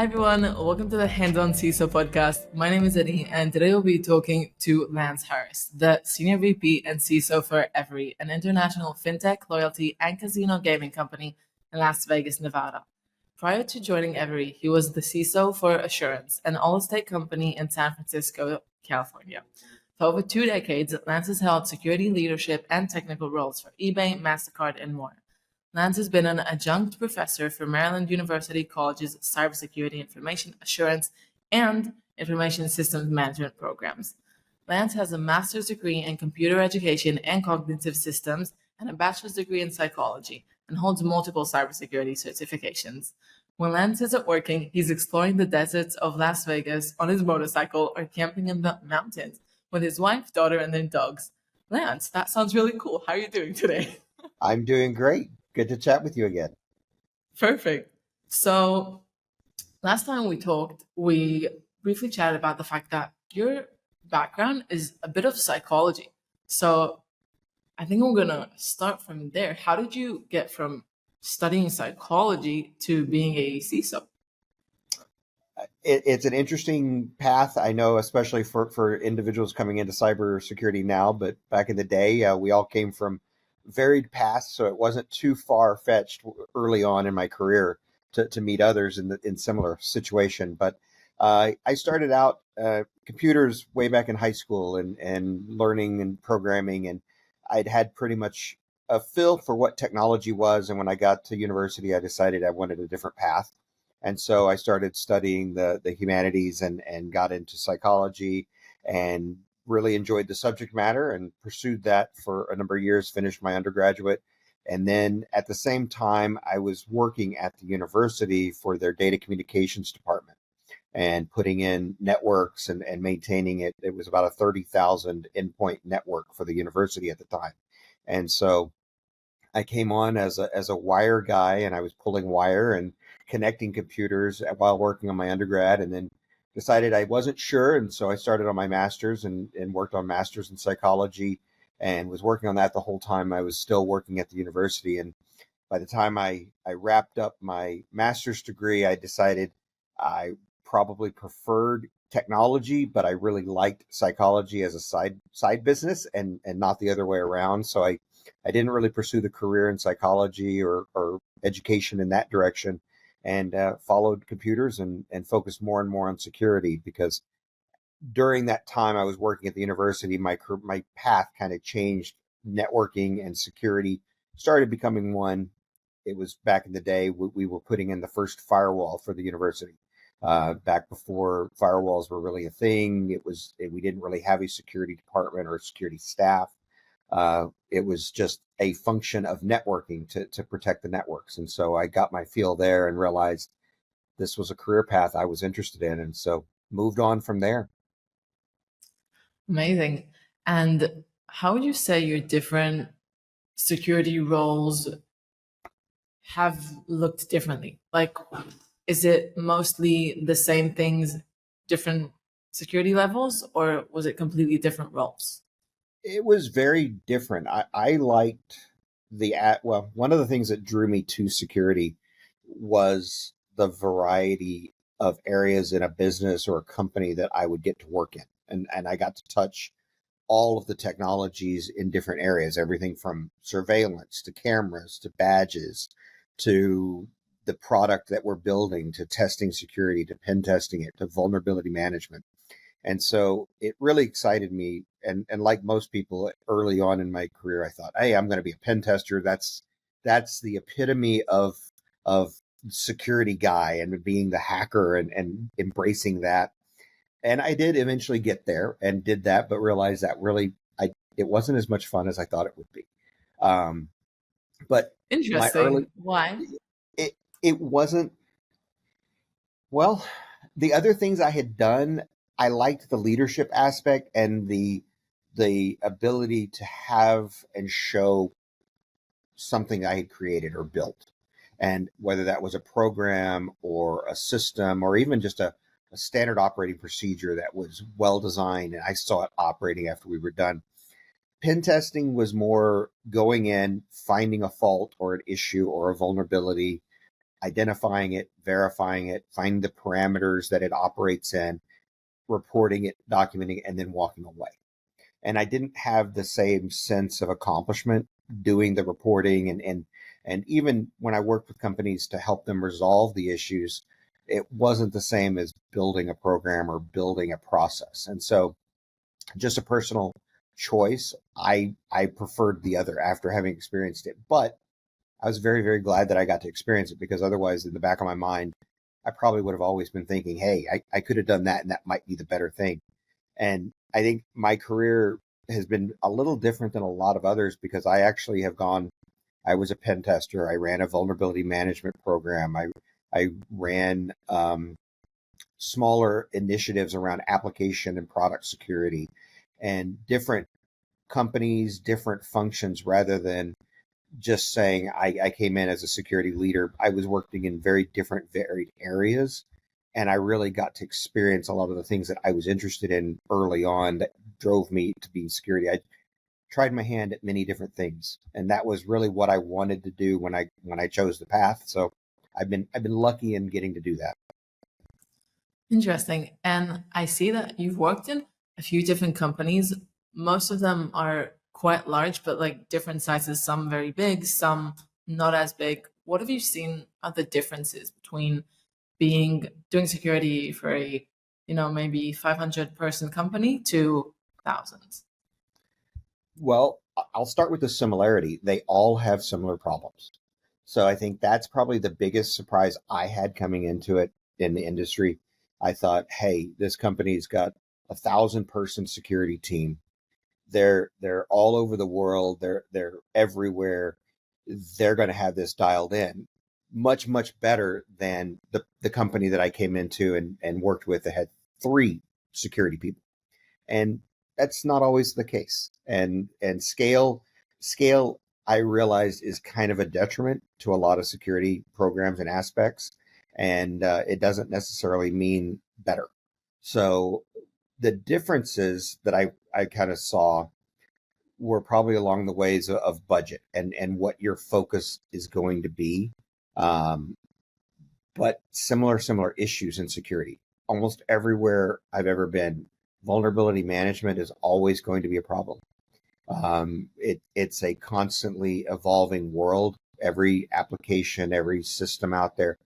Hi everyone, welcome to the Hands-on CISO podcast. My name is Eddie, and today we'll be talking to Lance Harris, the Senior VP and CISO for Everie, an international fintech, loyalty, and casino gaming company in Las Vegas, Nevada. Prior to joining Everie, he was the CISO for Assurance, an all-estate company in San Francisco, California. For over 2 decades, Lance has held security leadership and technical roles for eBay, MasterCard, and more. Lance has been an adjunct professor for Maryland University College's Cybersecurity, Information Assurance, and Information Systems Management programs. Lance has a master's degree in computer education and cognitive systems and a bachelor's degree in psychology, and holds multiple cybersecurity certifications. When Lance isn't working, he's exploring the deserts of Las Vegas on his motorcycle or camping in the mountains with his wife, daughter, and their dogs. Lance, that sounds really cool. How are you doing today? I'm doing great. Good to chat with you again. Perfect. So last time we talked, we briefly chatted about the fact that your background is a bit of psychology. So I think we're gonna start from there. How did you get from studying psychology to being a CISO? It's an interesting path, I know, especially for individuals coming into cybersecurity now. But back in the day, we all came from varied paths, so it wasn't too far-fetched early on in my career to meet others in similar situation. But I started out computers way back in high school and learning and programming, and I'd had pretty much a feel for what technology was. And when I got to university, I decided I wanted a different path. And so I started studying the humanities and got into psychology and really enjoyed the subject matter and pursued that for a number of years, finished my undergraduate. And then at the same time, I was working at the university for their data communications department and putting in networks and maintaining it. It was about a 30,000 endpoint network for the university at the time. And so I came on as a wire guy, and I was pulling wire and connecting computers while working on my undergrad, and then decided I wasn't sure. And so I started on my master's and worked on master's in psychology and was working on that the whole time I was still working at the university. And by the time I wrapped up my master's degree, I decided I probably preferred technology, but I really liked psychology as a side business and not the other way around. So I didn't really pursue the career in psychology or education in that direction, and followed computers and focused more and more on security, because during that time I was working at the university, my path kind of changed. Networking and security started becoming one. It was back in the day we were putting in the first firewall for the university. Back before firewalls were really a thing, we didn't really have a security department or a security staff. It was just a function of networking to protect the networks. And so I got my feel there and realized this was a career path I was interested in. And so moved on from there. Amazing. And how would you say your different security roles have looked differently? Like, is it mostly the same things, different security levels, or was it completely different roles? It was very different. I liked one of the things that drew me to security was the variety of areas in a business or a company that I would get to work in. And I got to touch all of the technologies in different areas, everything from surveillance to cameras to badges to the product that we're building to testing security to pen testing it to vulnerability management. And so it really excited me. And like most people early on in my career, I thought, hey, I'm going to be a pen tester. That's the epitome of security guy and being the hacker and embracing that. And I did eventually get there and did that, but realized that really it wasn't as much fun as I thought it would be. But Interesting. Why? It wasn't, well, the other things I had done, I liked the leadership aspect and the ability to have and show something I had created or built. And whether that was a program or a system or even just a standard operating procedure that was well designed and I saw it operating after we were done. Pen testing was more going in, finding a fault or an issue or a vulnerability, identifying it, verifying it, finding the parameters that it operates in, reporting it, documenting it, and then walking away. And I didn't have the same sense of accomplishment doing the reporting and even when I worked with companies to help them resolve the issues, it wasn't the same as building a program or building a process. And so just a personal choice, I preferred the other after having experienced it. But I was very, very glad that I got to experience it, because otherwise in the back of my mind, I probably would have always been thinking, hey, I could have done that and that might be the better thing. And I think my career has been a little different than a lot of others, because I actually have gone, I was a pen tester. I ran a vulnerability management program. I ran smaller initiatives around application and product security and different companies, different functions, rather than just saying I came in as a security leader. I was working in very different, varied areas. And I really got to experience a lot of the things that I was interested in early on that drove me to being security. I tried my hand at many different things, and that was really what I wanted to do when I chose the path. So I've been lucky in getting to do that. Interesting. And I see that you've worked in a few different companies. Most of them are quite large, but like different sizes, some very big, some not as big. What have you seen are the differences between doing security for a, maybe 500-person company to thousands? Well, I'll start with the similarity. They all have similar problems. So I think that's probably the biggest surprise I had coming into it in the industry. I thought, hey, this company's got 1,000-person security team. They're all over the world. They're everywhere. They're going to have this dialed in much, much better than the company that I came into and worked with that had 3 security people. And that's not always the case. And scale I realized is kind of a detriment to a lot of security programs and aspects, and it doesn't necessarily mean better. So the differences that I kind of saw were probably along the ways of budget and what your focus is going to be. Um, but similar issues in security. Almost everywhere I've ever been, vulnerability management is always going to be a problem. It's a constantly evolving world. Every application, every system out there,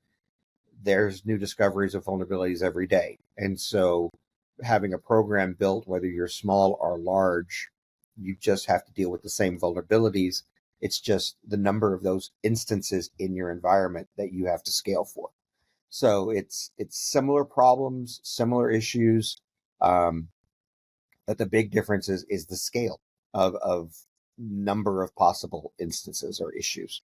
there's new discoveries of vulnerabilities every day. And so having a program built, whether you're small or large, you just have to deal with the same vulnerabilities. It's just the number of those instances in your environment that you have to scale for. So it's similar problems, similar issues, um, but the big difference is the scale of number of possible instances or issues.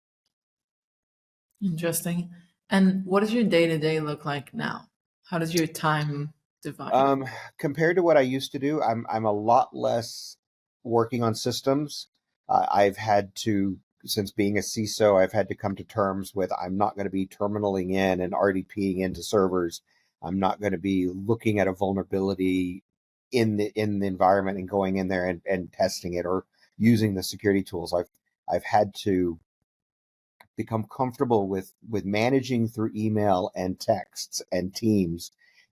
Interesting. And what does your day to day look like now? How does your time divide? Um, Compared to what I used to do, I'm a lot less working on systems. I've had to, since being a CISO, I've had to come to terms with I'm not going to be terminaling in and RDPing into servers. I'm not going to be looking at a vulnerability in the environment and going in there and testing it or using the security tools. I've had to become comfortable with managing through email and texts and teams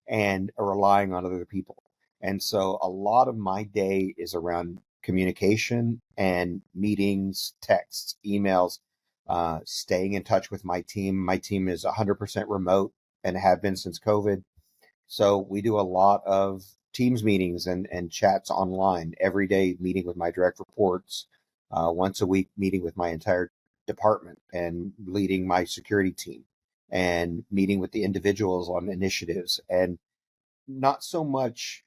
and relying on other people. And so a lot of my day is around communication and meetings, texts, emails, staying in touch with my team. My team is 100% remote and have been since COVID. So we do a lot of Teams meetings and chats online every day, meeting with my direct reports, once a week, meeting with my entire department and leading my security team and meeting with the individuals on initiatives, and not so much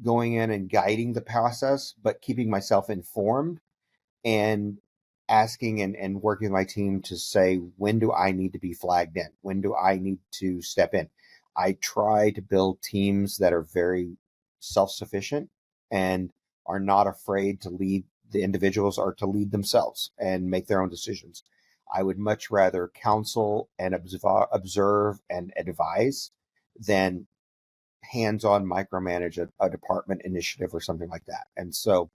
going in and guiding the process, but keeping myself informed and asking and working with my team to say, when do I need to be flagged in? When do I need to step in? I try to build teams that are very self-sufficient and are not afraid to lead the individuals or to lead themselves and make their own decisions. I would much rather counsel and observe and advise than hands-on micromanage a department initiative or something like that. And so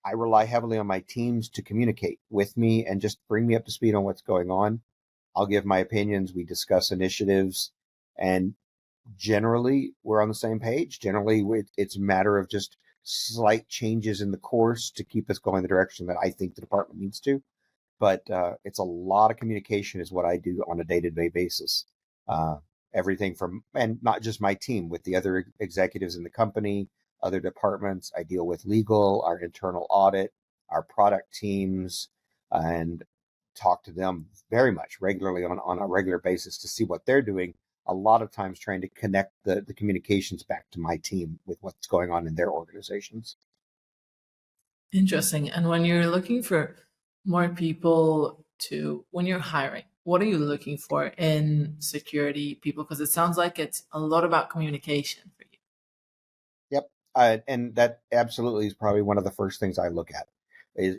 I rely heavily on my teams to communicate with me and just bring me up to speed on what's going on. I'll give my opinions. We discuss initiatives, and generally we're on the same page. Generally, it's a matter of just slight changes in the course to keep us going the direction that I think the department needs to. But it's a lot of communication is what I do on a day-to-day basis. Uh, Everything from, and not just my team, with the other executives in the company, other departments. I deal with legal, our internal audit, our product teams, and talk to them very much regularly on a regular basis to see what they're doing. A lot of times trying to connect the communications back to my team with what's going on in their organizations. Interesting. And when you're looking for more people when you're hiring, what are you looking for in security people? Because it sounds like it's a lot about communication for you. Yep. And that absolutely is probably one of the first things I look at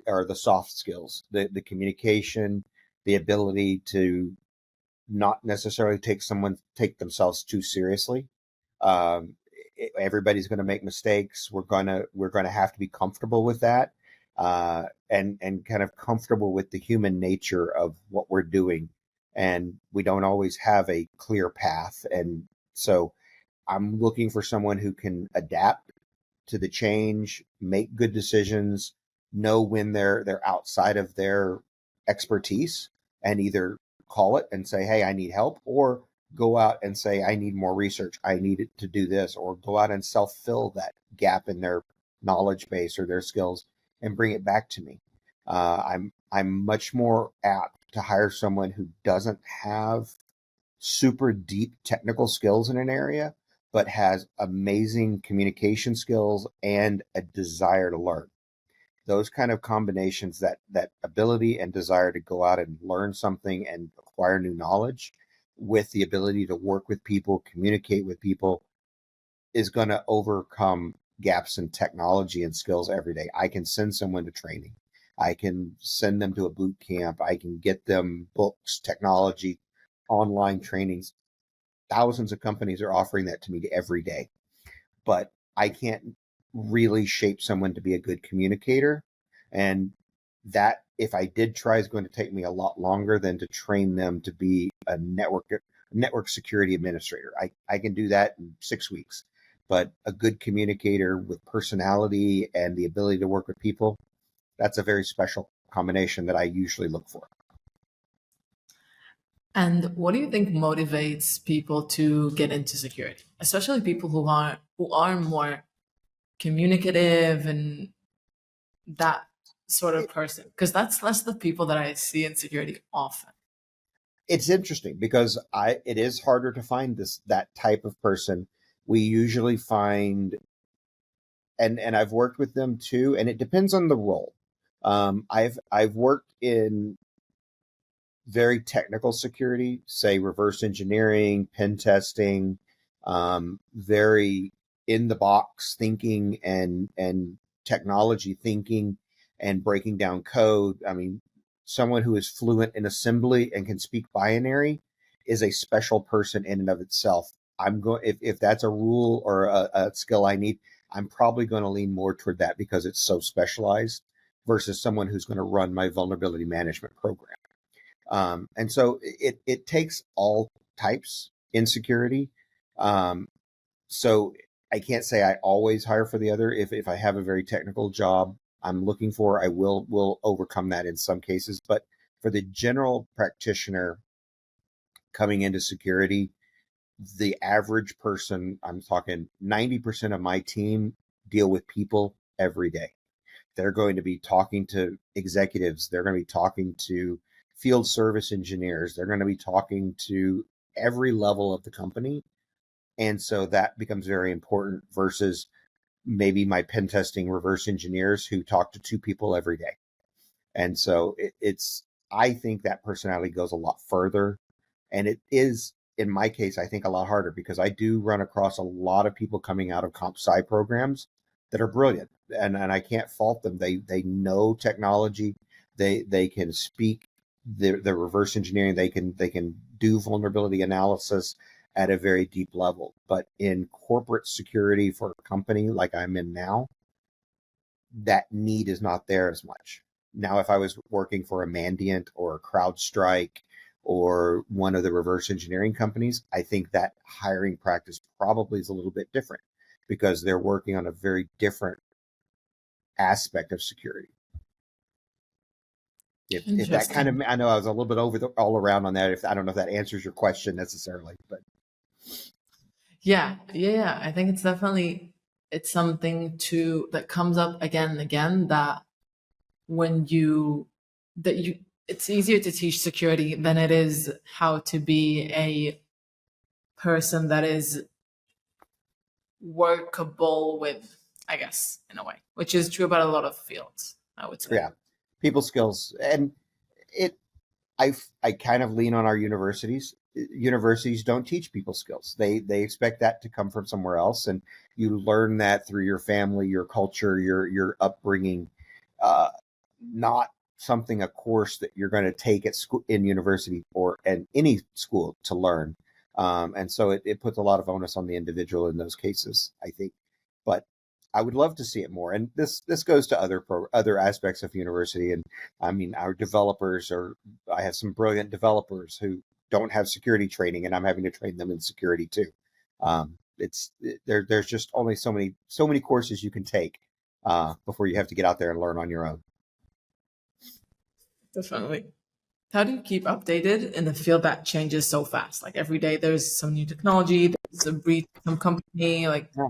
are the soft skills, the communication, the ability to not necessarily take themselves too seriously. Um, Everybody's going to make mistakes. We're going to have to be comfortable with that, and kind of comfortable with the human nature of what we're doing. And we don't always have a clear path. And so I'm looking for someone who can adapt to the change, make good decisions, know when they're outside of their expertise, and either call it and say, "Hey, I need help," or go out and say, "I need more research. I need it to do this," or go out and self-fill that gap in their knowledge base or their skills and bring it back to me. I'm much more apt to hire someone who doesn't have super deep technical skills in an area, but has amazing communication skills and a desire to learn. Those kind of combinations, that ability and desire to go out and learn something and acquire new knowledge with the ability to work with people, communicate with people, is going to overcome gaps in technology and skills every day. I can send someone to training. I can send them to a boot camp. I can get them books, technology, online trainings. Thousands of companies are offering that to me every day, but I can't really shape someone to be a good communicator. And that, if I did try, is going to take me a lot longer than to train them to be a network security administrator. I can do that in 6 weeks, but a good communicator with personality and the ability to work with people, that's a very special combination that I usually look for. And what do you think motivates people to get into security, especially people who are more communicative and that sort of person? Because that's less the people that I see in security often. It's interesting because it is harder to find that type of person. We usually find, and I've worked with them too, and it depends on the role. I've worked in very technical security, say reverse engineering, pen testing, very in the box thinking and technology thinking and breaking down code. I mean, someone who is fluent in assembly and can speak binary is a special person in and of itself. I'm going if that's a rule or a skill I need, I'm probably going to lean more toward that because it's so specialized versus someone who's going to run my vulnerability management program. And so it takes all types in security. Um, so I can't say I always hire for the other. If I have a very technical job I'm looking for, I will overcome that in some cases. But for the general practitioner coming into security, the average person, I'm talking 90% of my team deal with people every day. They're going to be talking to executives. They're going to be talking to field service engineers. They're going to be talking to every level of the company. And so that becomes very important versus maybe my pen testing reverse engineers who talk to two people every day. And so I think that personality goes a lot further. And it is, in my case, I think a lot harder because I do run across a lot of people coming out of comp sci programs that are brilliant. And I can't fault them. They know technology. They can speak the reverse engineering. They can do vulnerability analysis at a very deep level. But in corporate security for a company like I'm in now, that need is not there as much. Now, if I was working for a Mandiant or a CrowdStrike or one of the reverse engineering companies, I think that hiring practice probably is a little bit different because they're working on a very different aspect of security. If that kind of, I know I was a little bit all around on that. If I don't know if that answers your question necessarily, but Yeah. I think it's definitely, it's something that comes up again and again, that when you that you it's easier to teach security than it is how to be a person that is workable with, I guess, in a way, which is true about a lot of fields, I would say. yeah, people skills. And it, I kind of lean on our universities. Universities don't teach people skills. They expect that to come from somewhere else, and you learn that through your family, your culture, your upbringing. Not something, a course that you're going to take at school, in university, or in any school to learn. And so it puts a lot of onus on the individual in those cases, I think. But I would love to see it more. And this goes to other aspects of university. And I mean, our developers are. I have some brilliant developers who don't have security training, and I'm having to train them in security too. It's there. There's just only so many courses you can take before you have to get out there and learn on your own. Definitely. How do you keep updated in a field that changes so fast? Like every day there's some new technology, there's a breach, some company, like Yeah.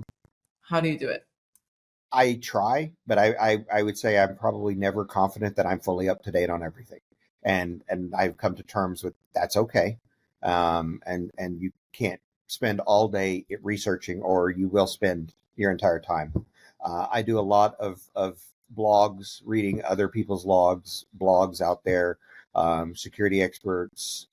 how do you do it? I try, but I would say I'm probably never confident that I'm fully up to date on everything, and I've come to terms with that's okay, and you can't spend all day researching, or you will spend your entire time. I do a lot of blogs, reading other people's blogs out there, security experts,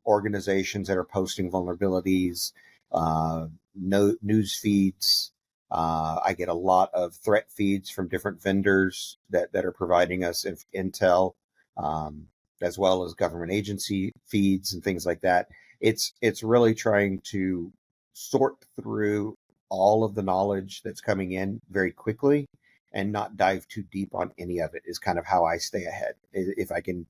organizations that are posting vulnerabilities, no news feeds. I get a lot of threat feeds from different vendors that are providing us intel, um, as well as government agency feeds and things like that. It's really trying to sort through all of the knowledge that's coming in very quickly and not dive too deep on any of it is kind of how I stay ahead. If I can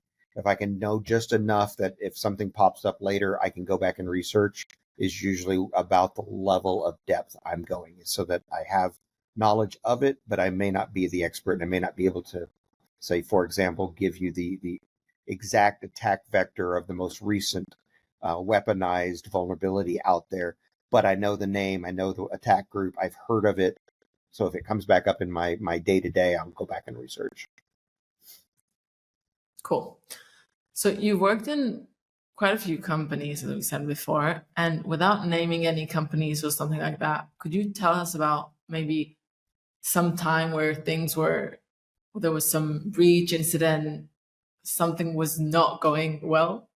know just enough that if something pops up later, I can go back and research, is usually about the level of depth I'm going, so that I have knowledge of it, but I may not be the expert, and I may not be able to, say, for example, give you the exact attack vector of the most recent weaponized vulnerability out there. But I know the name, I know the attack group, I've heard of it. So if it comes back up in my day to day, I'll go back and research. Cool. So you worked in quite a few companies, as we said before, and without naming any companies or something like that, could you tell us about maybe some time where there was some breach incident, something was not going well?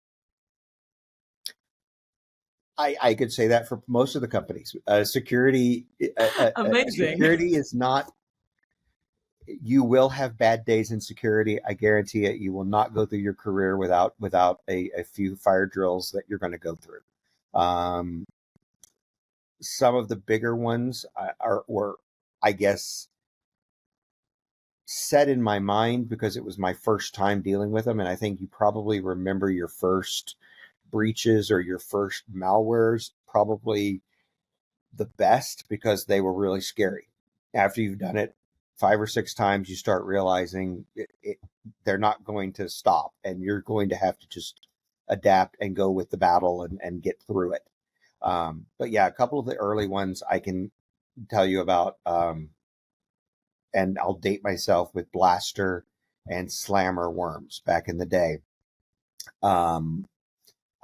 I could say that for most of the companies. Amazing. Security is not. You will have bad days in security. I guarantee it. You will not go through your career without a few fire drills that you're going to go through. Um, some of the bigger ones were, I guess, set in my mind because it was my first time dealing with them, and I think you probably remember your first breaches or your first malwares probably the best because they were really scary. After you've done it 5 or 6 times, you start realizing they're not going to stop, and you're going to have to just adapt and go with the battle and get through it. But yeah, a couple of the early ones I can tell you about, and I'll date myself with Blaster and Slammer worms back in the day. Um,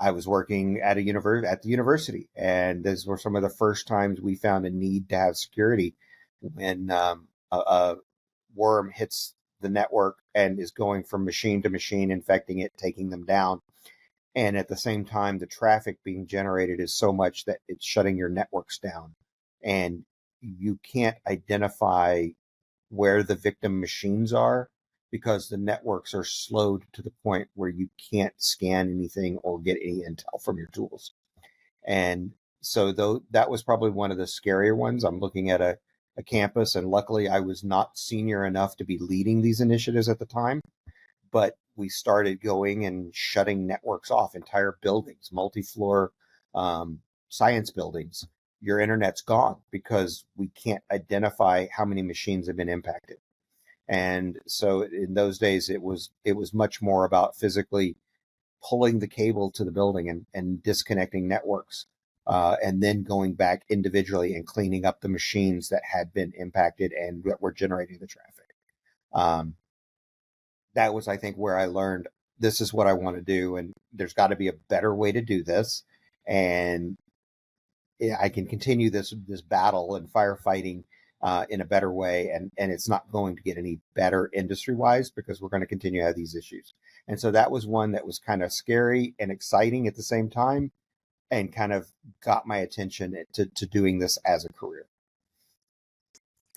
I was working at at the university, and these were some of the first times we found a need to have security when a worm hits the network and is going from machine to machine, infecting it, taking them down. And at the same time, the traffic being generated is so much that it's shutting your networks down, and you can't identify where the victim machines are because the networks are slowed to the point where you can't scan anything or get any intel from your tools. And so though that was probably one of the scarier ones. I'm looking at a campus, and luckily I was not senior enough to be leading these initiatives at the time. But we started going and shutting networks off, entire buildings, multi-floor science buildings. Your internet's gone because we can't identify how many machines have been impacted. And so in those days, it was much more about physically pulling the cable to the building and disconnecting networks, and then going back individually and cleaning up the machines that had been impacted and that were generating the traffic. That was, I think, where I learned this is what I want to do, and there's got to be a better way to do this. And I can continue this battle and firefighting in a better way, and it's not going to get any better industry wise because we're going to continue to have these issues. And so that was one that was kind of scary and exciting at the same time, and kind of got my attention to doing this as a career.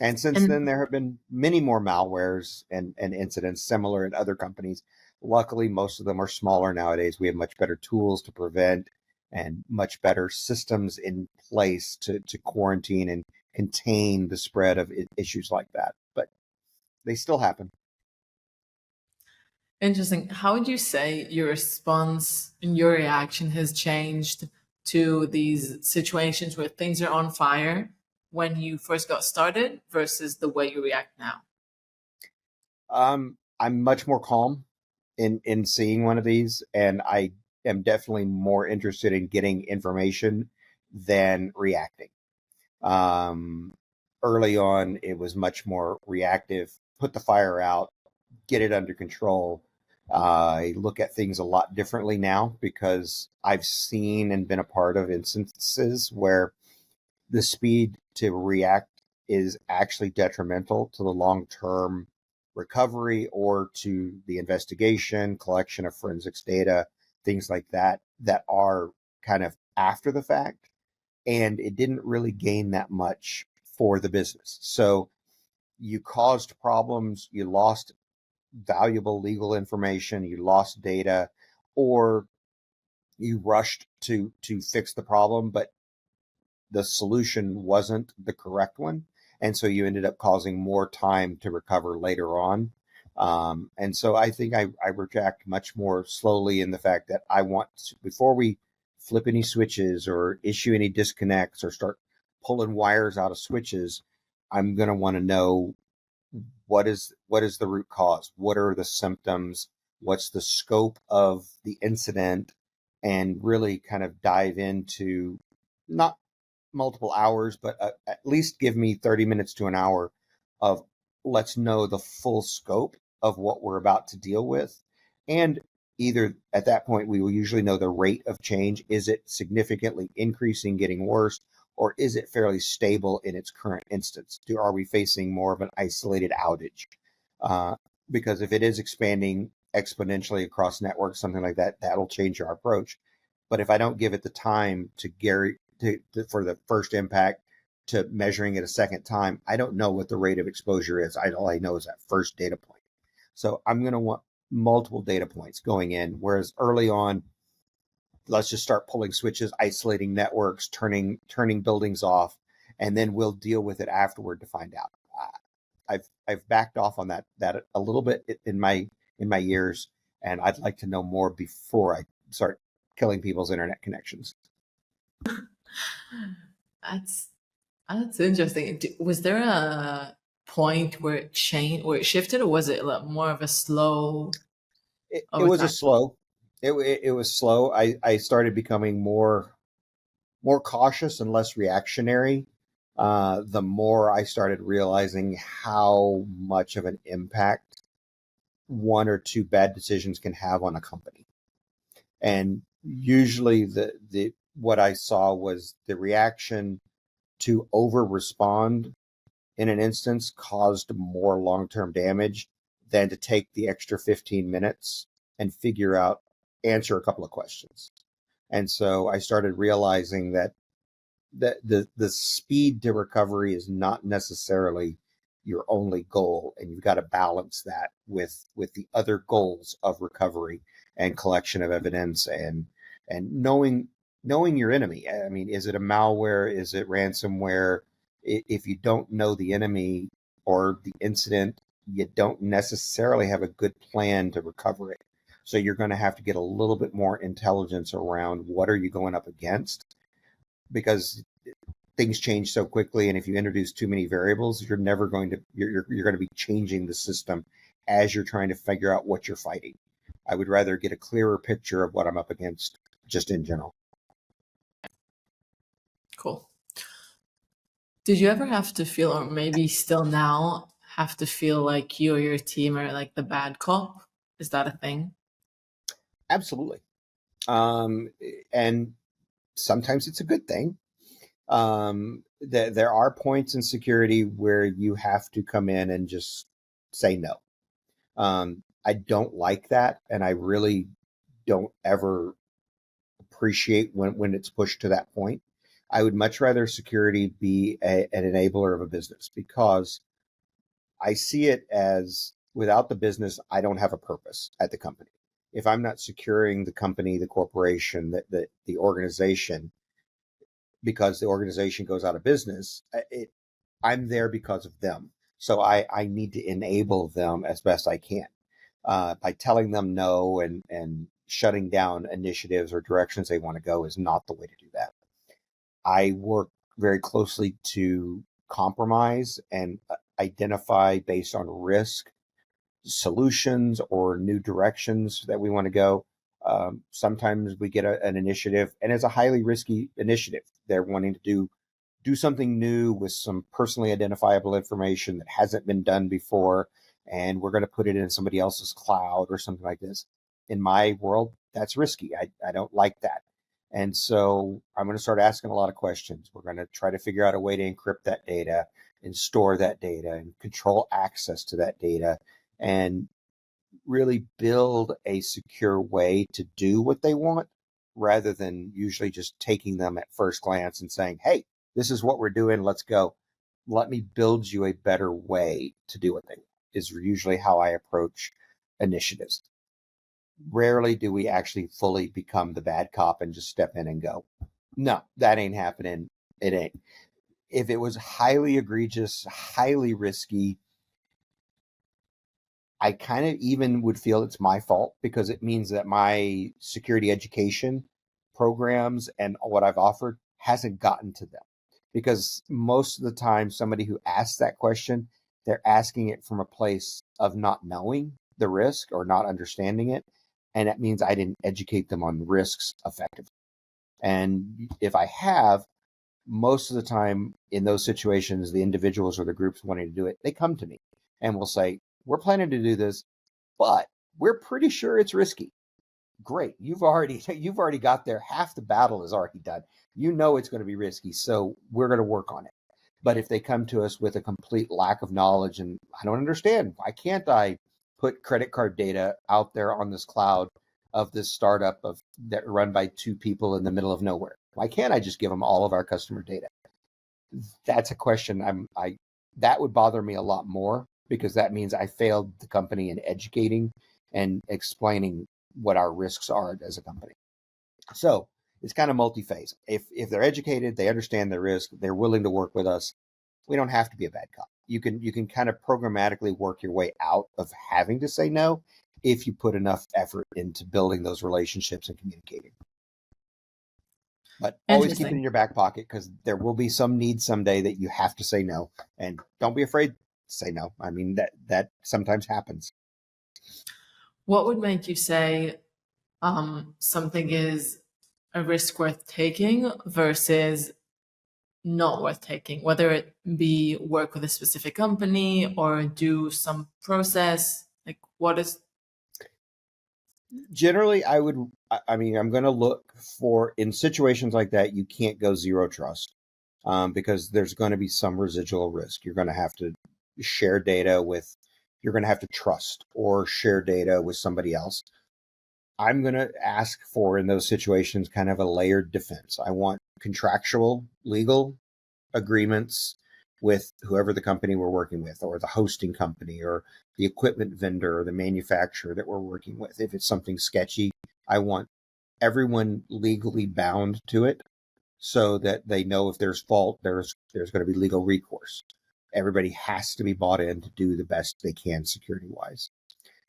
And since then, And there have been many more malwares and incidents similar in other companies. Luckily, most of them are smaller nowadays. We have much better tools to prevent and much better systems in place to quarantine and contain the spread of issues like that. But they still happen. interesting. How would you say your response and your reaction has changed to these situations where things are on fire when you first got started versus the way you react now? I'm much more calm in seeing one of these, and I am definitely more interested in getting information than reacting. Um, Early on, it was much more reactive, put the fire out, get it under control. I look at things a lot differently now because I've seen and been a part of instances where the speed to react is actually detrimental to the long-term recovery or to the investigation, collection of forensics data, things like that, that are kind of after the fact. And it didn't really gain that much for the business. So you caused problems, you lost valuable legal information, you lost data, or you rushed to fix the problem, but the solution wasn't the correct one. And so you ended up causing more time to recover later on. And so I think I react much more slowly in the fact that I want to, before we flip any switches or issue any disconnects or start pulling wires out of switches, I'm going to want to know what is the root cause, what are the symptoms, what's the scope of the incident, and really kind of dive into not multiple hours, but at least give me 30 minutes to an hour of let's know the full scope of what we're about to deal with. And either at that point, we will usually know the rate of change. Is it significantly increasing, getting worse, or is it fairly stable in its current instance? Are we facing more of an isolated outage? Because if it is expanding exponentially across networks, something like that, that'll change our approach. But if I don't give it the time for the first impact to measuring it a second time, I don't know what the rate of exposure is. All I know is that first data point. So I'm going to want multiple data points going in. Whereas early on, let's just start pulling switches, isolating networks, turning buildings off, and then we'll deal with it afterward to find out. I've backed off on that a little bit in my years, and I'd like to know more before I start killing people's internet connections. That's that's interesting. Was there a point where it shifted, or was it like more of a slow It over was a time? slow. It was slow. I started becoming more cautious and less reactionary. The more I started realizing how much of an impact one or two bad decisions can have on a company. And usually the what I saw was the reaction to over respond in an instance caused more long-term damage than to take the extra 15 minutes and answer a couple of questions. And so I started realizing that the speed to recovery is not necessarily your only goal, and you've got to balance that with the other goals of recovery and collection of evidence and knowing your enemy. I mean, is it a malware? Is it ransomware? If you don't know the enemy or the incident, you don't necessarily have a good plan to recover it. So you're going to have to get a little bit more intelligence around what are you going up against, because things change so quickly, and if you introduce too many variables, you're never going to you're going to be changing the system as you're trying to figure out what you're fighting. I would rather get a clearer picture of what I'm up against just in general. Cool. Did you ever have to feel, or maybe still now have to feel like you or your team are like the bad cop? Is that a thing? Absolutely. And sometimes it's a good thing. There are points in security where you have to come in and just say no. I don't like that, and I really don't ever appreciate when it's pushed to that point. I would much rather security be an enabler of a business, because I see it as, without the business, I don't have a purpose at the company. If I'm not securing the company, the corporation, the organization, because the organization goes out of business, I'm there because of them. So I need to enable them as best I can. By telling them no and shutting down initiatives or directions they want to go is not the way to do that. I work very closely to compromise and identify, based on risk, solutions or new directions that we want to go. Sometimes we get an initiative, and it's a highly risky initiative. They're wanting to do something new with some personally identifiable information that hasn't been done before, and we're going to put it in somebody else's cloud or something like this. In my world, that's risky. I don't like that. And so I'm going to start asking a lot of questions. We're going to try to figure out a way to encrypt that data and store that data and control access to that data, and really build a secure way to do what they want, rather than usually just taking them at first glance and saying, hey, this is what we're doing, let's go. Let me build you a better way to do what they want, is usually how I approach initiatives. Rarely do we actually fully become the bad cop and just step in and go, no, that ain't happening. It ain't. If it was highly egregious, highly risky, I kind of even would feel it's my fault, because it means that my security education programs and what I've offered hasn't gotten to them. Because most of the time, somebody who asks that question, they're asking it from a place of not knowing the risk or not understanding it. And that means I didn't educate them on risks effectively. And if I have, most of the time in those situations, the individuals or the groups wanting to do it, they come to me and will say, we're planning to do this, but we're pretty sure it's risky. Great. You've already got there. Half the battle is already done. You know it's going to be risky, so we're going to work on it. But if they come to us with a complete lack of knowledge, and I don't understand, why can't I put credit card data out there on this cloud of this startup that run by two people in the middle of nowhere? Why can't I just give them all of our customer data? That's a question that would bother me a lot more, because that means I failed the company in educating and explaining what our risks are as a company. So it's kind of multi-phase. If they're educated, they understand the risk, they're willing to work with us, we don't have to be a bad cop. You can kind of programmatically work your way out of having to say no, if you put enough effort into building those relationships and communicating. But always keep it in your back pocket, because there will be some need someday that you have to say no. And don't be afraid to say no. I mean, that sometimes happens. What would make you say something is a risk worth taking versus not worth taking, whether it be work with a specific company or do some process? Like, what is... Generally, I'm going to look for, in situations like that, you can't go zero trust, because there's going to be some residual risk. You're going to have to share data with, you're going to have to trust or share data with somebody else. I'm going to ask for, in those situations, kind of a layered defense. I want contractual legal agreements with whoever the company we're working with, or the hosting company, or the equipment vendor, or the manufacturer that we're working with. If it's something sketchy, I want everyone legally bound to it, so that they know if there's fault, there's going to be legal recourse. Everybody has to be bought in to do the best they can security wise.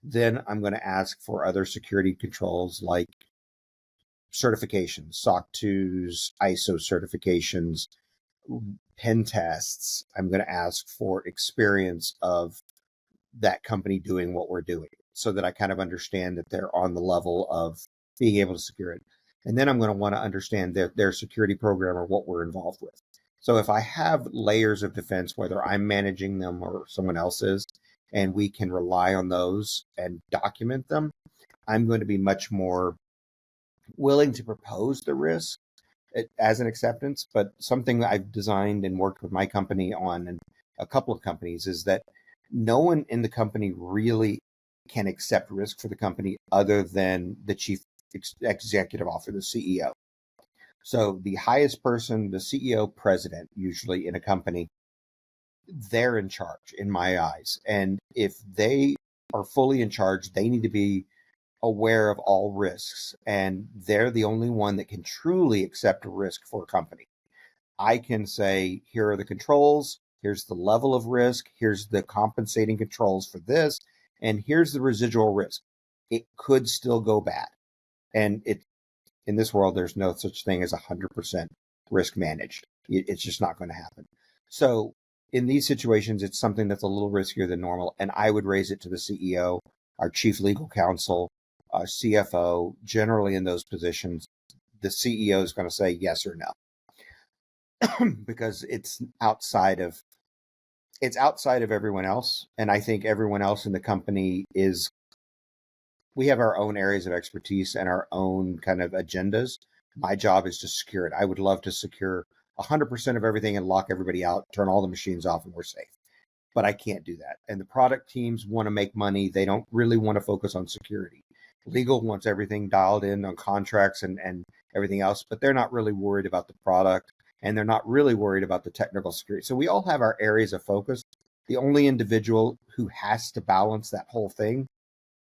Then I'm going to ask for other security controls like certifications, SOC 2s, ISO certifications, pen tests. I'm going to ask for experience of that company doing what we're doing so that I kind of understand that they're on the level of being able to secure it. And then I'm going to want to understand their security program or what we're involved with. So if I have layers of defense, whether I'm managing them or someone else is, and we can rely on those and document them, I'm going to be much more willing to propose the risk as an acceptance. But something that I've designed and worked with my company on, and a couple of companies, is that no one in the company really can accept risk for the company other than the chief executive officer, the CEO. So the highest person, the CEO, president, usually in a company, they're in charge in my eyes. And if they are fully in charge, they need to be aware of all risks. And they're the only one that can truly accept a risk for a company. I can say, here are the controls, here's the level of risk, here's the compensating controls for this, and here's the residual risk. It could still go bad. And in this world, there's no such thing as 100% risk managed. It's just not going to happen. So in these situations, it's something that's a little riskier than normal. And I would raise it to the CEO, our chief legal counsel, CFO. Generally in those positions, the CEO is going to say yes or no because it's outside of everyone else. And I think everyone else in the company we have our own areas of expertise and our own kind of agendas. My job is to secure it. I would love to secure 100% of everything and lock everybody out, turn all the machines off, and we're safe. But I can't do that. And the product teams want to make money. They don't really want to focus on security. Legal wants everything dialed in on contracts and everything else, but they're not really worried about the product, and they're not really worried about the technical security. So we all have our areas of focus. The only individual who has to balance that whole thing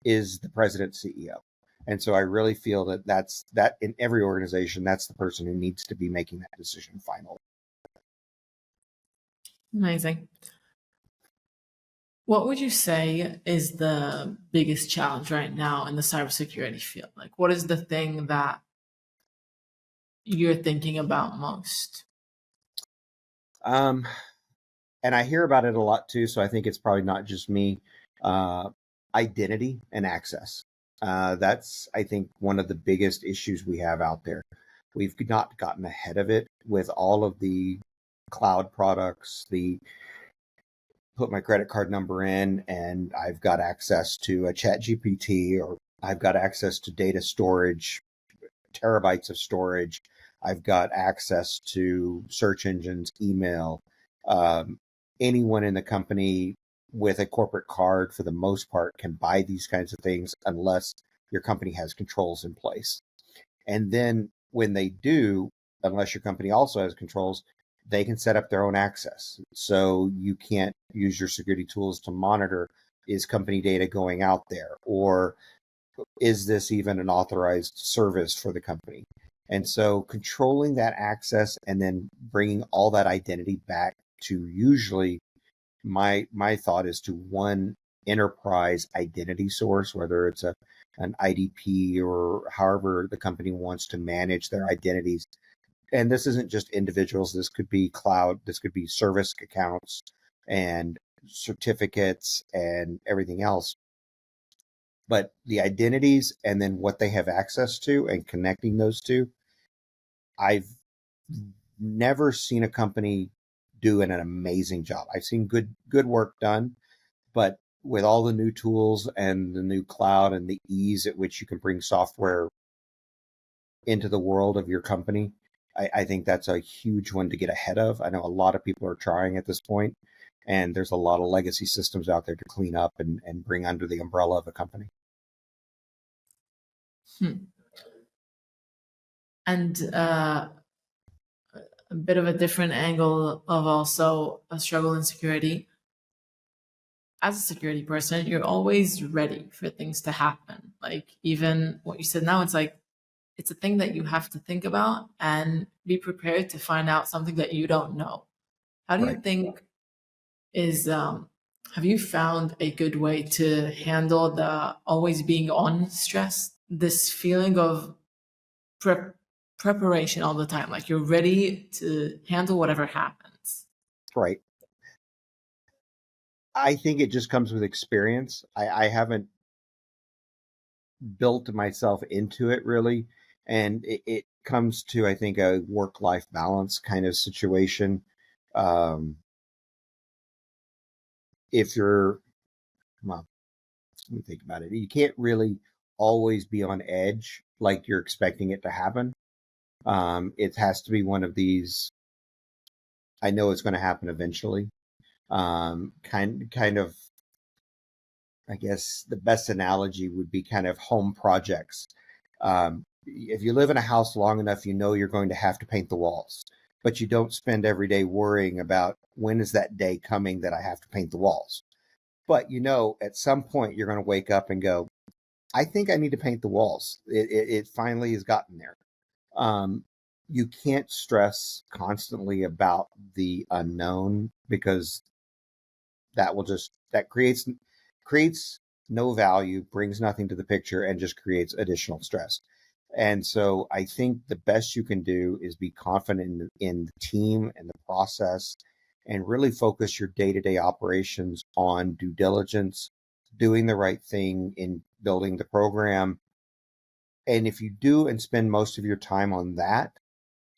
is the president CEO. And so I really feel that in every organization, that's the person who needs to be making that decision finally. Amazing. What would you say is the biggest challenge right now in the cybersecurity field? Like, what is the thing that you're thinking about most? And I hear about it a lot too, so I think it's probably not just me. Identity and access. That's, I think, one of the biggest issues we have out there. We've not gotten ahead of it with all of the cloud products, the put my credit card number in and I've got access to a chat GPT, or I've got access to data storage, terabytes of storage. I've got access to search engines, email. Anyone in the company with a corporate card, for the most part, can buy these kinds of things unless your company has controls in place. And then when they do, unless your company also has controls, they can set up their own access. So you can't use your security tools to monitor, is company data going out there? Or is this even an authorized service for the company? And so controlling that access and then bringing all that identity back to, usually my thought is to one enterprise identity source, whether it's an IDP or however the company wants to manage their identities. And this isn't just individuals. This could be cloud. This could be service accounts and certificates and everything else. But the identities and then what they have access to and connecting those two, I've never seen a company do an amazing job. I've seen good work done, but with all the new tools and the new cloud and the ease at which you can bring software into the world of your company, I think that's a huge one to get ahead of. I know a lot of people are trying at this point, and there's a lot of legacy systems out there to clean up and bring under the umbrella of a company. And a bit of a different angle of also a struggle in security. As a security person, you're always ready for things to happen. Like, even what you said now, it's like, it's a thing that you have to think about and be prepared to find out something that you don't know. How do you Right. think is Have you found a good way to handle the always being on stress? This feeling of prep preparation all the time, like you're ready to handle whatever happens. Right. I think it just comes with experience. I haven't built myself into it really. And it comes to, I think, a work life balance kind of situation. Um, if you're, well, let me think about it. You can't really always be on edge like you're expecting it to happen. It has to be one of these, I know it's going to happen eventually. Kind of, I guess the best analogy would be kind of home projects. If you live in a house long enough, you know you're going to have to paint the walls, but you don't spend every day worrying about when is that day coming that I have to paint the walls. But you know, at some point you're going to wake up and go, I think I need to paint the walls. It finally has gotten there. Um, you can't stress constantly about the unknown because that creates no value, brings nothing to the picture, and just creates additional stress. And so I think the best you can do is be confident in the team and the process and really focus your day-to-day operations on due diligence, doing the right thing in building the program. And if you do and spend most of your time on that,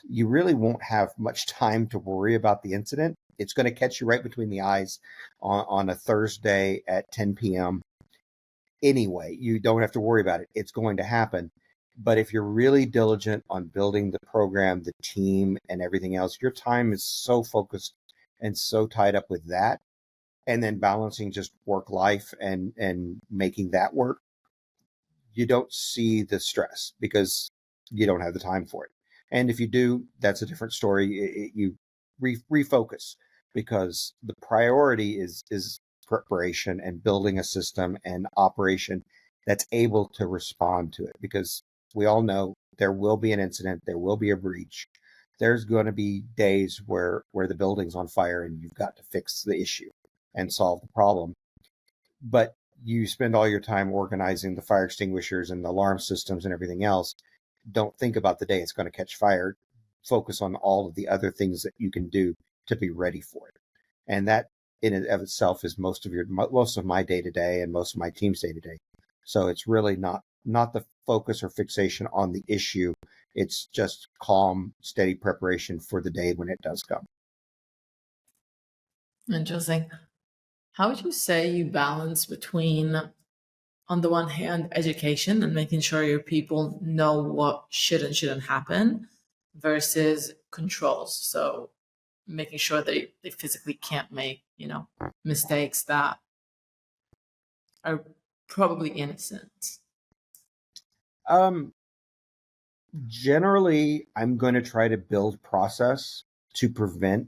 you really won't have much time to worry about the incident. It's going to catch you right between the eyes on a Thursday at 10 p.m. Anyway, you don't have to worry about it. It's going to happen. But if you're really diligent on building the program, the team, and everything else, your time is so focused and so tied up with that. And then balancing just work life and making that work, you don't see the stress because you don't have the time for it. And if you do, that's a different story. You refocus because the priority is preparation and building a system and operation that's able to respond to it. Because we all know there will be an incident, there will be a breach. There's going to be days where the building's on fire and you've got to fix the issue and solve the problem, but you spend all your time organizing the fire extinguishers and the alarm systems and everything else. Don't think about the day it's going to catch fire. Focus on all of the other things that you can do to be ready for it. And that in and of itself is most of my day to day and most of my team's day to day. So it's really not the focus or fixation on the issue. It's just calm, steady preparation for the day when it does come. Interesting. How would you say you balance between, on the one hand, education and making sure your people know what should and shouldn't happen versus controls? So making sure they physically can't make, mistakes that are probably innocent. Um, Generally, I'm going to try to build process to prevent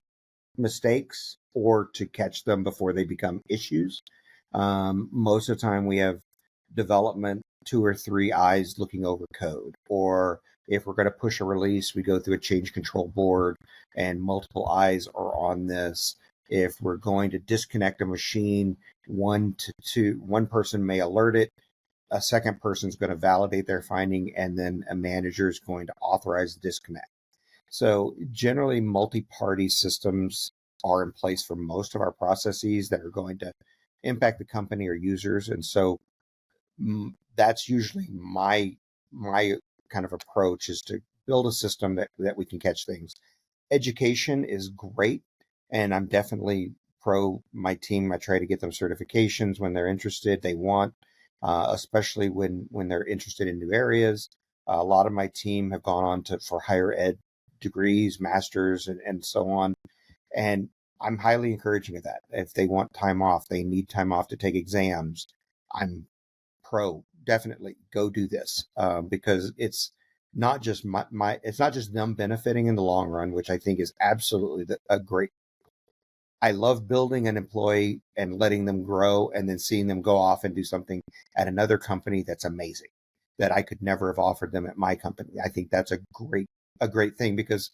mistakes or to catch them before they become issues. Most of the time, we have development, two or three eyes looking over code. Or if we're going to push a release, we go through a change control board and multiple eyes are on this. If we're going to disconnect a machine, one person may alert it, a second person is going to validate their finding, and then a manager is going to authorize the disconnect. So generally, multi-party systems are in place for most of our processes that are going to impact the company or users. And so that's usually my kind of approach is to build a system that we can catch things. Education is great, and I'm definitely pro my team. I try to get them certifications when they're interested. They want, especially when they're interested in new areas. A lot of my team have gone on to for higher ed degrees, masters, and so on. And I'm highly encouraging of that. If they want time off, they need time off to take exams. I'm pro. Definitely go do this because it's not just it's not just them benefiting in the long run, which I think is absolutely a great. I love building an employee and letting them grow and then seeing them go off and do something at another company that's amazing that I could never have offered them at my company. I think that's a great thing because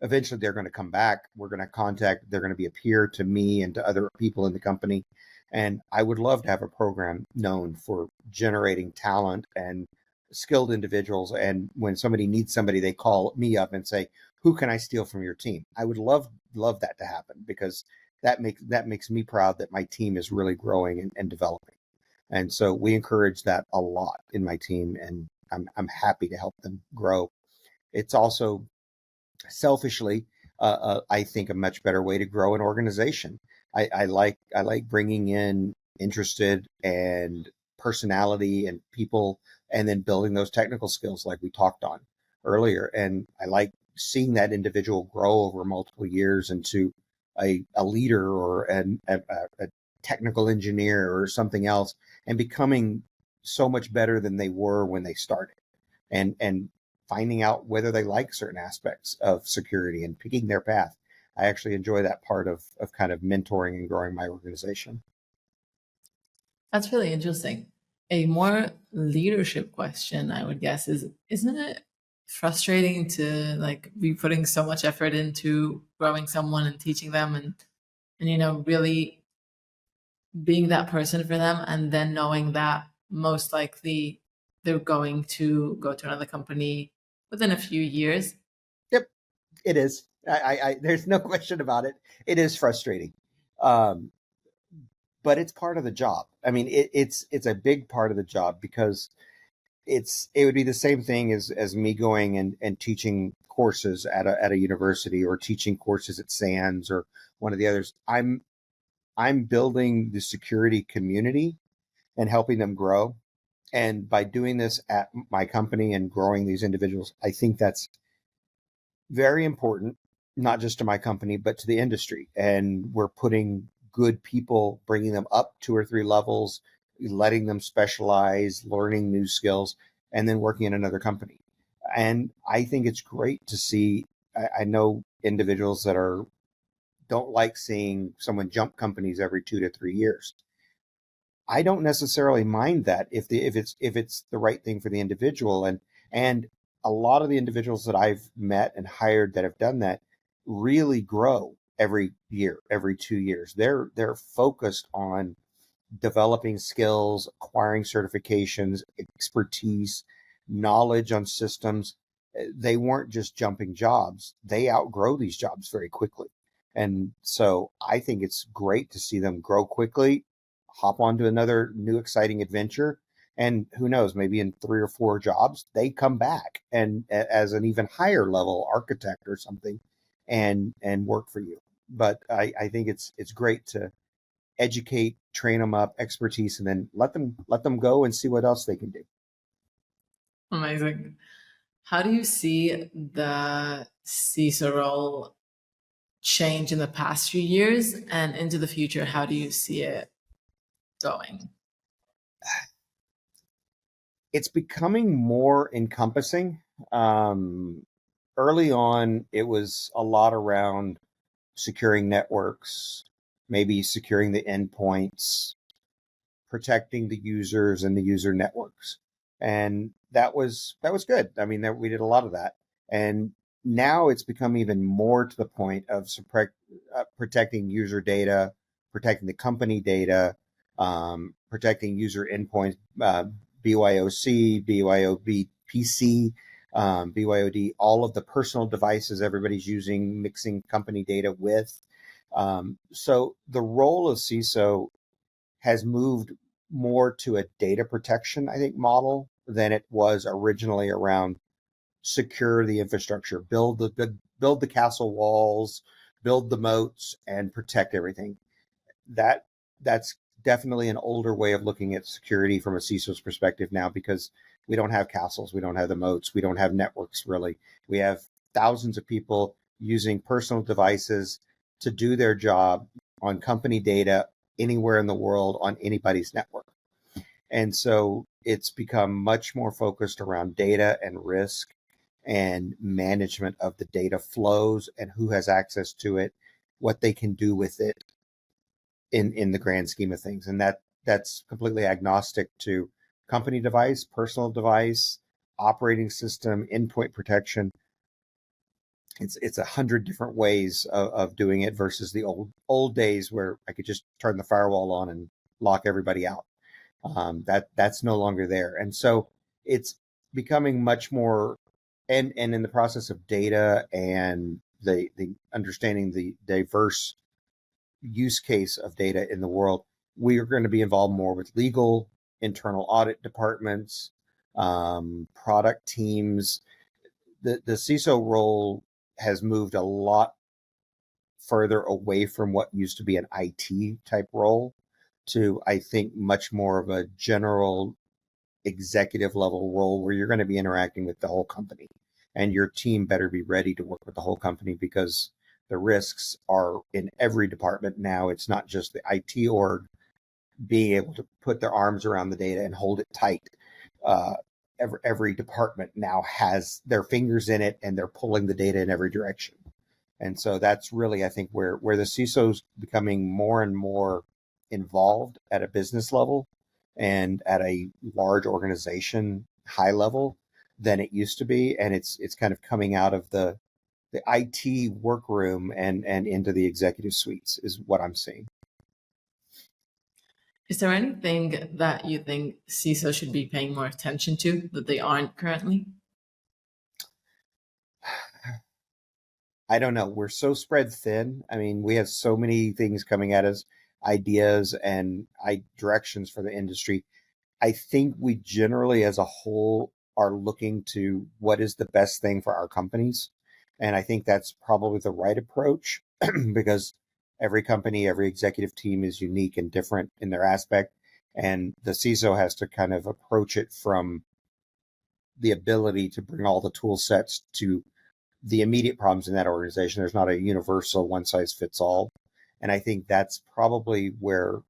eventually they're going to come back. We're going to contact, they're going to be a peer to me and to other people in the company. And I would love to have a program known for generating talent and skilled individuals. And when somebody needs somebody, they call me up and say, "Who can I steal from your team?" I would love that to happen, because that makes me proud that my team is really growing and developing. And so we encourage that a lot in my team, and I'm happy to help them grow. It's also selfishly, I think, a much better way to grow an organization. I like bringing in interested and personality and people, and then building those technical skills like we talked on earlier. And I like seeing that individual grow over multiple years into a leader, or a technical engineer or something else, and becoming so much better than they were when they started, and finding out whether they like certain aspects of security and picking their path. I actually enjoy that part of kind of mentoring and growing my organization. That's really interesting. A more leadership question, I would guess, is isn't it frustrating to like be putting so much effort into growing someone and teaching them and really being that person for them, and then knowing that most likely they're going to go to another company within a few years? Yep, it is. There's no question about it. It is frustrating, um, but it's part of the job. I mean, it's a big part of the job, because it would be the same thing as me going and teaching courses at a university, or teaching courses at SANS or one of the others. I'm building the security community and helping them grow. And by doing this at my company and growing these individuals, I think that's very important, not just to my company, but to the industry. And we're putting good people, bringing them up 2 or 3 levels, letting them specialize, learning new skills, and then working in another company. And I think it's great to see. I know individuals that don't like seeing someone jump companies every 2 to 3 years. I don't necessarily mind that if it's the right thing for the individual. And a lot of the individuals that I've met and hired that have done that really grow every year, every 2 years. They're focused on developing skills, acquiring certifications, expertise, knowledge on systems. They weren't just jumping jobs. They outgrow these jobs very quickly. And so I think it's great to see them grow quickly, hop onto another new exciting adventure. And who knows, maybe in 3 or 4 jobs, they come back and as an even higher level architect or something, and work for you. But I think it's great to educate, train them up, expertise, and then let them go and see what else they can do. Amazing. How do you see the CISO role change in the past few years, and into the future, how do you see it going? It's becoming more encompassing. Early on, it was a lot around securing networks, maybe securing the endpoints, protecting the users and the user networks. And that was good. I mean, we did a lot of that. And now it's become even more to the point of protecting user data, protecting the company data, protecting user endpoints, BYOC, BYOB, PC, BYOD, all of the personal devices everybody's using, mixing company data with. So the role of CISO has moved more to a data protection, I think, model than it was originally around secure the infrastructure, build the castle walls, build the moats, and protect everything. That's definitely an older way of looking at security from a CISO's perspective now, because we don't have castles, we don't have the moats, we don't have networks really. We have thousands of people using personal devices to do their job on company data anywhere in the world on anybody's network. And so it's become much more focused around data and risk and management of the data flows and who has access to it, what they can do with it in the grand scheme of things. And that's completely agnostic to company device, personal device, operating system, endpoint protection. It's 100 different ways of doing it versus the old days where I could just turn the firewall on and lock everybody out. That's no longer there. And so it's becoming much more, and in the process of data and the understanding the diverse use case of data in the world, we are going to be involved more with legal, internal audit departments, product teams. The CISO role has moved a lot further away from what used to be an IT type role to, I think, much more of a general executive level role where you're going to be interacting with the whole company, and your team better be ready to work with the whole company because the risks are in every department now. It's not just the IT org being able to put their arms around the data and hold it tight. Uh, every department now has their fingers in it, and they're pulling the data in every direction. And so that's really, I think, where the CISO's becoming more and more involved at a business level and at a large organization high level than it used to be. And it's kind of coming out of the IT workroom and into the executive suites is what I'm seeing. Is there anything that you think CISO should be paying more attention to that they aren't currently? I don't know. We're so spread thin. I mean, we have so many things coming at us, ideas and directions for the industry. I think we generally, as a whole, are looking to what is the best thing for our companies. And I think that's probably the right approach because every company, every executive team is unique and different in their aspect. And the CISO has to kind of approach it from the ability to bring all the tool sets to the immediate problems in that organization. There's not a universal one size fits all. And I think that's probably where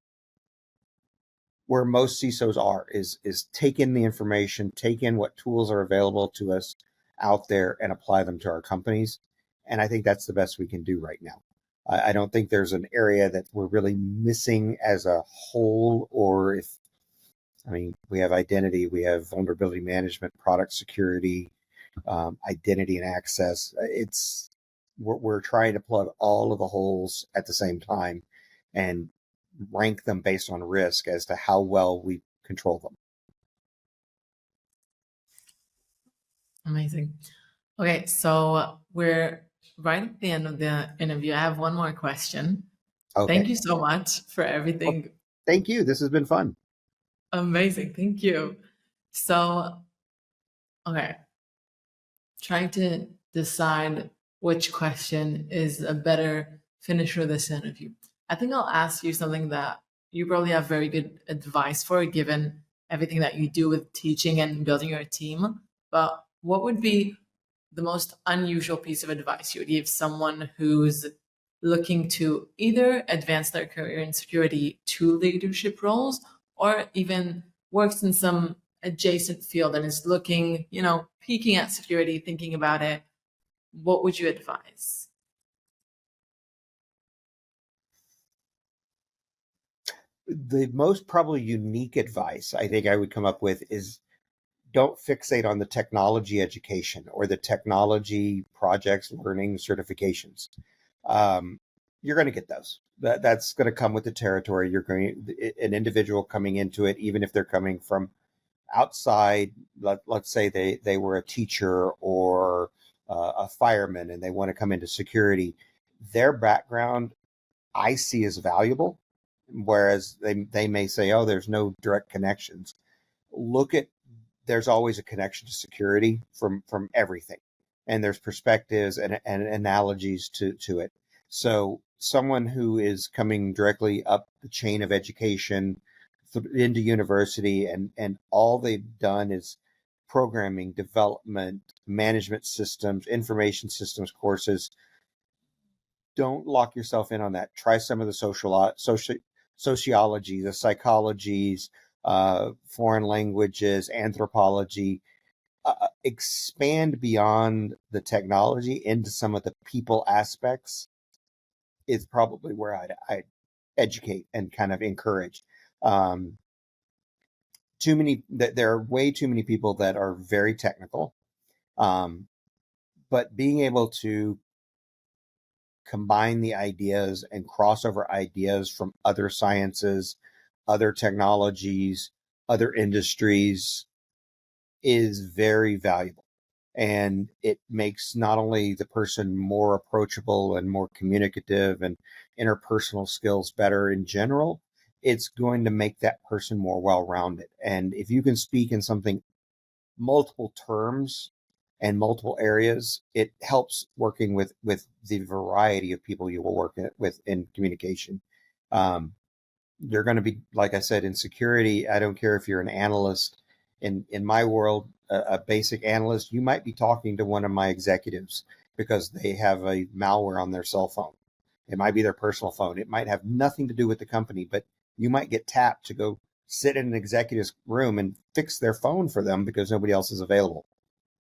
most CISOs are is take in the information, take in what tools are available to us out there and apply them to our companies. And I think that's the best we can do right now. I don't think there's an area that we're really missing as a whole, or if, I mean, we have identity, we have vulnerability management, product security, identity and access. We're trying to plug all of the holes at the same time and rank them based on risk as to how well we control them. Amazing. Okay, so we're right at the end of the interview. I have one more question. Okay. Thank you so much for everything. Well, thank you. This has been fun. Amazing. Thank you. So, okay, trying to decide which question is a better finish for this interview. I think I'll ask you something that you probably have very good advice for, given everything that you do with teaching and building your team. But what would be the most unusual piece of advice you would give someone who's looking to either advance their career in security to leadership roles or even works in some adjacent field and is looking, peeking at security, thinking about it? What would you advise? The most probably unique advice I think I would come up with is don't fixate on the technology education or the technology projects, learning, certifications. You're going to get those. That's going to come with the territory. You're going an individual coming into it, even if they're coming from outside. Let's say they were a teacher or a fireman and they want to come into security. Their background I see as valuable, whereas they may say, oh, there's no direct connections. Look at There's always a connection to security from everything, and there's perspectives and analogies to it. So someone who is coming directly up the chain of education into university, and all they've done is programming, development, management systems, information systems courses. Don't lock yourself in on that. Try some of the sociology, the psychologies, foreign languages, anthropology. Expand beyond the technology into some of the people aspects is probably where I'd educate and kind of encourage. There are way too many people that are very technical, but being able to combine the ideas and crossover ideas from other sciences, other technologies, other industries is very valuable. And it makes not only the person more approachable and more communicative and interpersonal skills better in general, it's going to make that person more well-rounded. And if you can speak in something multiple terms and multiple areas, it helps working with the variety of people you will work with in communication. You're going to be, like I said, in security. I don't care if you're an analyst. In my world, a basic analyst, you might be talking to one of my executives because they have a malware on their cell phone. It might be their personal phone. It might have nothing to do with the company, but you might get tapped to go sit in an executive's room and fix their phone for them because nobody else is available.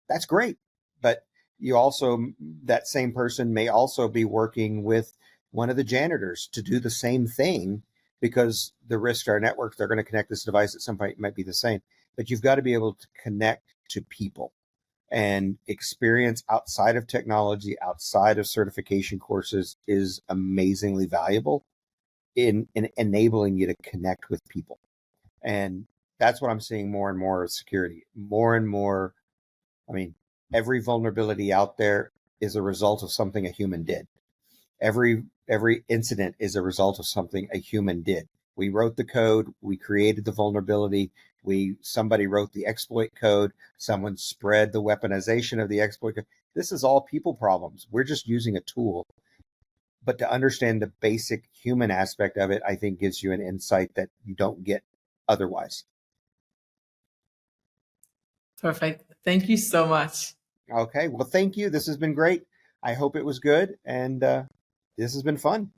That's great. But you also, that same person may also be working with one of the janitors to do the same thing, because the risk to our network, they're going to connect this device at some point, might be the same. But you've got to be able to connect to people, and experience outside of technology, outside of certification courses is amazingly valuable in enabling you to connect with people. And that's what I'm seeing more and more of security. More and more, I mean, every vulnerability out there is a result of something a human did. Every incident is a result of something a human did. We wrote the code, we created the vulnerability, somebody wrote the exploit code, someone spread the weaponization of the exploit code. This is all people problems. We're just using a tool. But to understand the basic human aspect of it, I think gives you an insight that you don't get otherwise. Perfect. Thank you so much. Okay, well, thank you. This has been great. I hope it was good, and this has been fun.